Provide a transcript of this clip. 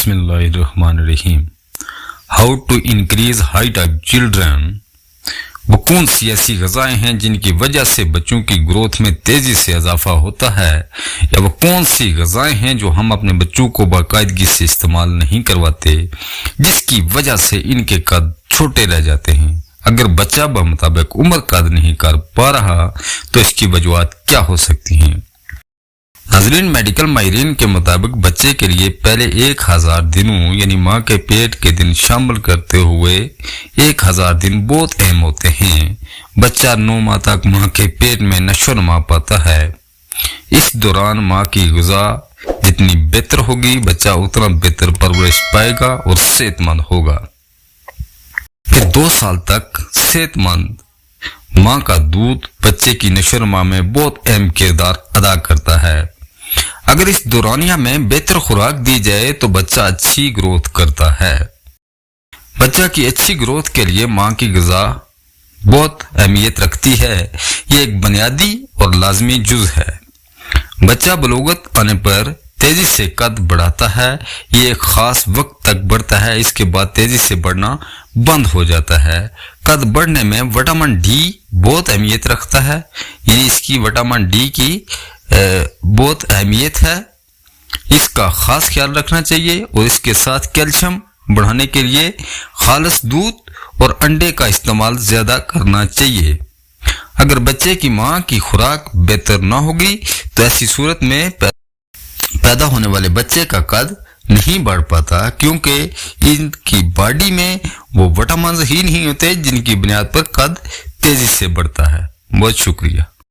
बिस्मिल्लाहिर्रहमानिर्रहीम। How to increase height of children. वो कौन सी ऐसी ग़िज़ाएं हैं जिनकी वजह से बच्चों की ग्रोथ में तेजी से इजाफा होता है, या वो कौन सी ग़िज़ाएं हैं जो हम अपने बच्चों को बाकायदगी से इस्तेमाल नहीं करवाते, जिसकी वजह से इनके कद छोटे रह जाते हैं। अगर बच्चा बमुताबिक उम्र कद नहीं कर पा रहा तो इसकी वजूहात क्या हो सकती हैं। नाज़रीन, मेडिकल माहिरीन के मुताबिक बच्चे के लिए पहले 1000 दिनों यानी माँ के पेट के दिन शामिल करते हुए 1000 दिन बहुत अहम होते हैं। बच्चा 9 माह तक माँ के पेट में नशोनुमा पाता है। इस दौरान माँ की ग़िज़ा जितनी बेहतर होगी, बच्चा उतना बेहतर परवरिश पाएगा और सेहतमंद होगा। फिर 2 साल तक सेहतमंद माँ का दूध बच्चे की नशोनुमा में बहुत अहम किरदार अदा करता है। अगर इस दौरानिया में बेहतर खुराक दी जाए तो बच्चा अच्छी ग्रोथ करता है। बच्चा की अच्छी ग्रोथ के लिए माँ की ग़िज़ा बहुत अहमियत रखती है। ये एक बुनियादी और लाजमी जुज़ है। बच्चा बलूगत आने पर तेजी से कद बढ़ाता है। ये एक खास वक्त तक बढ़ता है, इसके बाद तेजी से बढ़ना बंद हो जाता है। कद बढ़ने में विटामिन डी बहुत अहमियत रखता है, यानी इसकी विटामिन डी की बहुत अहमियत है। इसका खास ख्याल रखना चाहिए और इसके साथ कैल्शियम बढ़ाने के लिए खालिस दूध और अंडे का इस्तेमाल ज्यादा करना चाहिए। अगर बच्चे की माँ की खुराक बेहतर ना होगी तो ऐसी सूरत में पैदा होने वाले बच्चे का कद नहीं बढ़ पाता, क्योंकि इनकी बॉडी में वो विटामिन ही नहीं होते जिनकी बुनियाद पर कद तेजी से बढ़ता है। बहुत शुक्रिया।